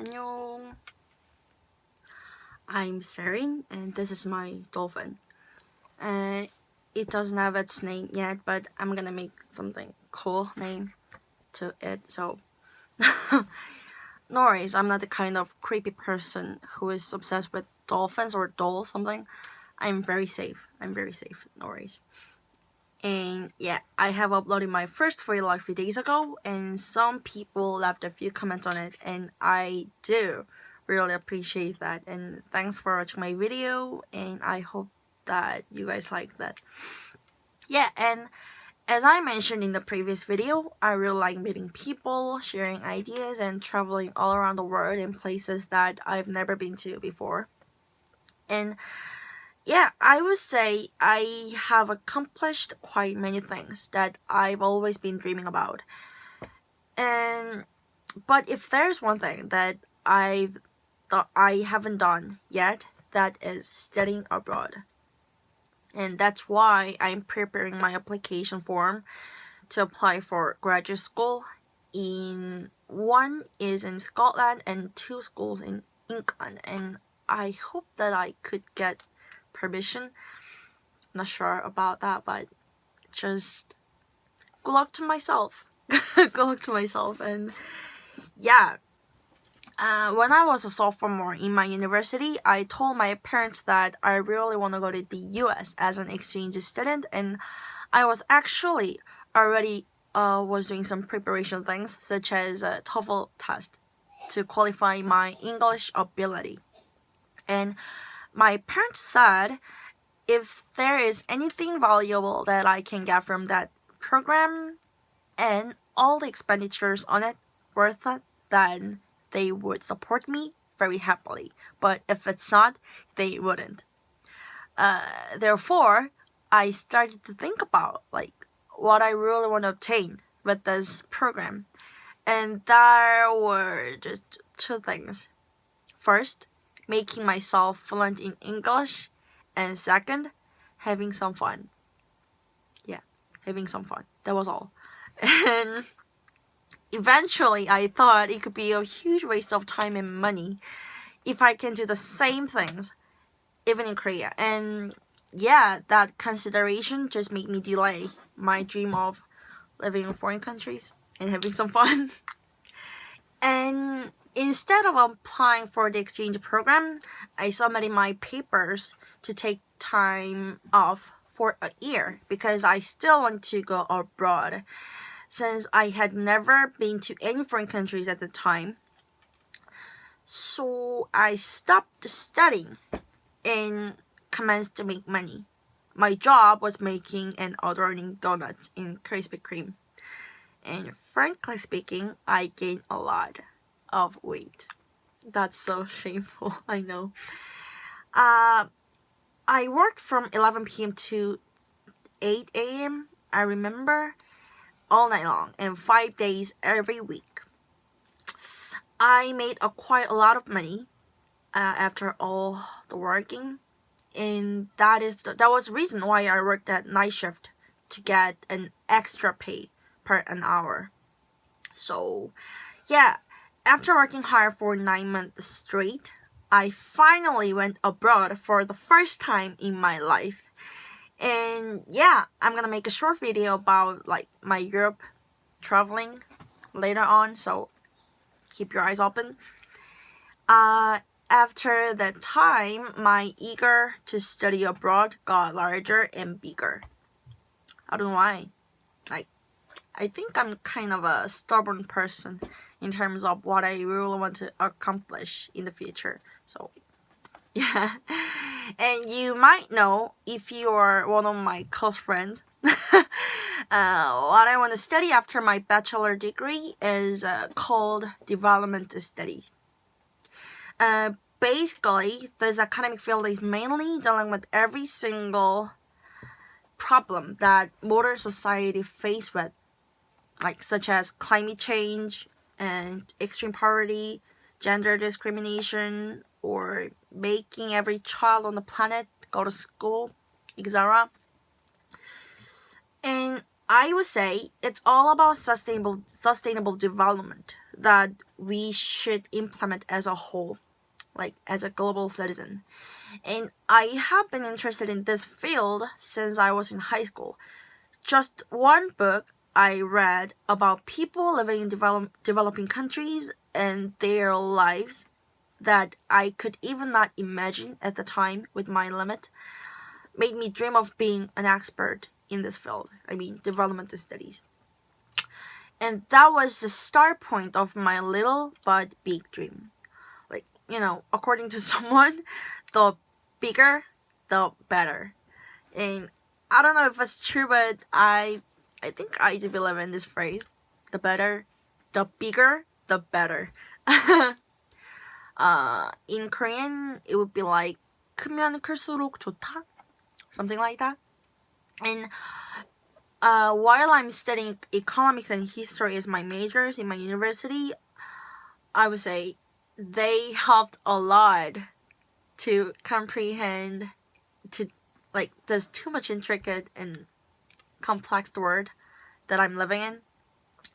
안녕. I'm Sarin, and this is my dolphin. It doesn't have its name yet, but I'm gonna make something cool name to it. So, no worries. I'm not the kind of creepy person who is obsessed with dolphins or dolls. Something. I'm very safe. No worries. And yeah, I have uploaded my first video like 3 days ago, and some people left a few comments on it, and I do really appreciate that. And thanks for watching my video, and I hope that you guys like that. Yeah, and as I mentioned in the previous video, I really like meeting people, sharing ideas, and traveling all around the world in places that I've never been to before. And yeah, I would say I have accomplished quite many things that I've always been dreaming about. But if there's one thing that I haven't done yet, that is studying abroad. And that's why I'm preparing my application form to apply for graduate school. One is in Scotland and 2 schools in England, and I hope that I could get permission. Not sure about that, but just good luck to myself. Good luck to myself. And yeah, when I was a sophomore in my university, I told my parents that I really want to go to the US as an exchange student, and I was actually already was doing some preparation things such as a TOEFL test to qualify my English ability. And my parents said if there is anything valuable that I can get from that program and all the expenditures on it worth it, then they would support me very happily. But if it's not, they wouldn't. Therefore, I started to think about what I really want to obtain with this program. And there were just 2 things. First, making myself fluent in English, and second, having some fun. Yeah, having some fun. That was all. And eventually, I thought it could be a huge waste of time and money if I can do the same things, even in Korea. And yeah, that consideration just made me delay my dream of living in foreign countries and having some fun. And instead of applying for the exchange program, I submitted my papers to take time off for a year because I still want to go abroad since I had never been to any foreign countries at the time. So I stopped studying and commenced to make money. My job was making and ordering donuts in Krispy Kreme. And frankly speaking, I gained a lot of weight. That's so shameful, I know. I worked from 11 p.m. to 8 a.m. I remember, all night long, and 5 days every week. I made quite a lot of money after all the working, and that was the reason why I worked at night shift, to get an extra pay per an hour. So yeah, after working hard for 9 months straight, I finally went abroad for the first time in my life. And yeah, I'm gonna make a short video about my Europe traveling later on, so keep your eyes open. After that time, my eager to study abroad got larger and bigger. I don't know why. I think I'm kind of a stubborn person in terms of what I really want to accomplish in the future. So yeah. And you might know, if you are one of my close friends, what I want to study after my bachelor degree is called development study. Basically, this academic field is mainly dealing with every single problem that modern society face with, such as climate change and extreme poverty, gender discrimination, or making every child on the planet go to school, etc. And I would say it's all about sustainable development that we should implement as a whole, like as a global citizen. And I have been interested in this field since I was in high school. Just one book I read about people living in developing countries and their lives that I could even not imagine at the time with my limit made me dream of being an expert in this field. I mean, development studies. And that was the start point of my little but big dream. Like, according to someone, the bigger, the better. And I don't know if it's true, but I think I do believe in this phrase. The better, the bigger, the better. In Korean, it would be like 크면 클수록 좋다, something like that. And while I'm studying economics and history as my majors in my university, I would say they helped a lot to comprehend, to like, there's too much intricate and complex word that I'm living in.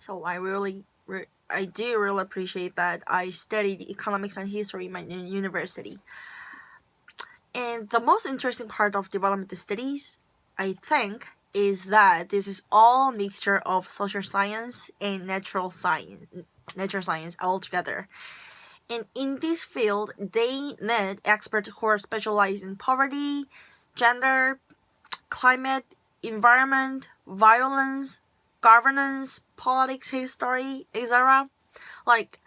So I do really appreciate that I studied economics and history in my university. And the most interesting part of development studies, I think, is that this is all a mixture of social science and natural science all together. And in this field, they need experts who are specialized in poverty, gender, climate, environment, violence, governance, politics, history, etc. Like,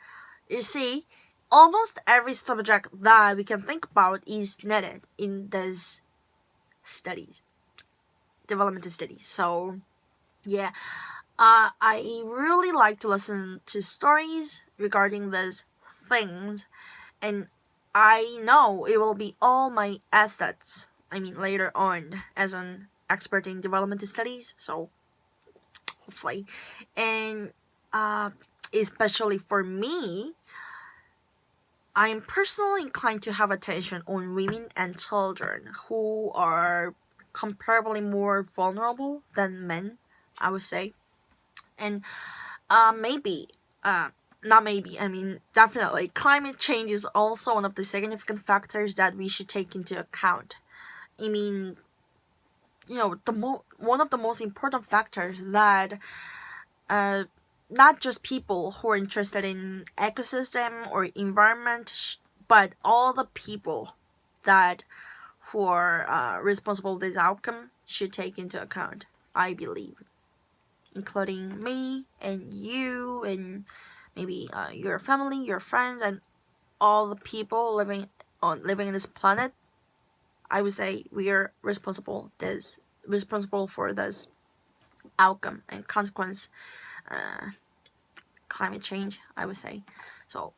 you see, almost every subject that we can think about is needed in these studies, development studies. So, yeah, I really like to listen to stories regarding these things, and I know it will be all my assets. I mean, later on as an expert in development studies. So, hopefully, and especially for me, I'm personally inclined to have attention on women and children who are comparably more vulnerable than men, I would say. And definitely, climate change is also one of the significant factors that we should take into account. I mean, one of the most important factors that not just people who are interested in ecosystem or environment, but all the people that who are responsible for this outcome should take into account, I believe, including me and you and maybe your family, your friends, and all the people living in this planet. I would say we are responsible for this outcome and consequence, climate change, I would say. So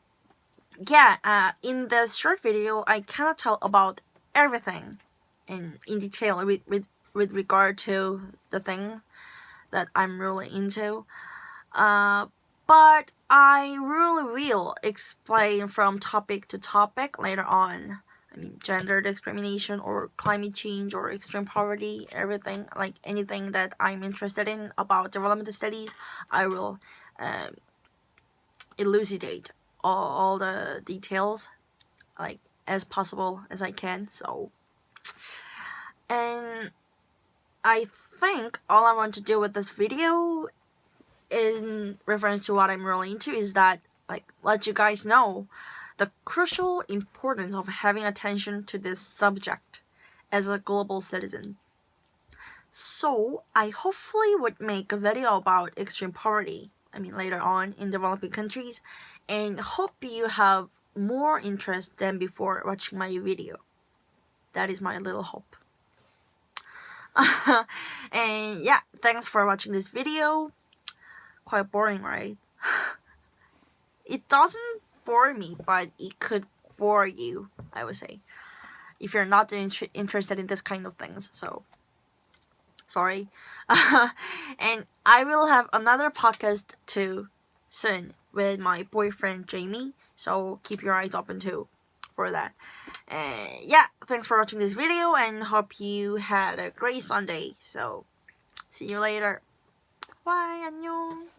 yeah, in this short video I cannot tell about everything in detail with regard to the thing that I'm really into, but I really will explain from topic to topic later on. I mean, gender discrimination or climate change or extreme poverty, everything, like anything that I'm interested in about development studies, I will elucidate all the details, like, as possible as I can. So, and I think all I want to do with this video, in reference to what I'm really into, is that, like, let you guys know the crucial importance of having attention to this subject as a global citizen. So I hopefully would make a video about extreme poverty, I mean, later on in developing countries, and hope you have more interest than before watching my video. That is my little hope. And yeah, thanks for watching this video. Quite boring, right? It doesn't bore me, but it could bore you, I would say, if you're not interested in this kind of things. So, sorry. And I will have another podcast too soon with my boyfriend Jamie, so keep your eyes open too for that. Yeah, thanks for watching this video and hope you had a great Sunday. So, see you later. Bye, 안녕.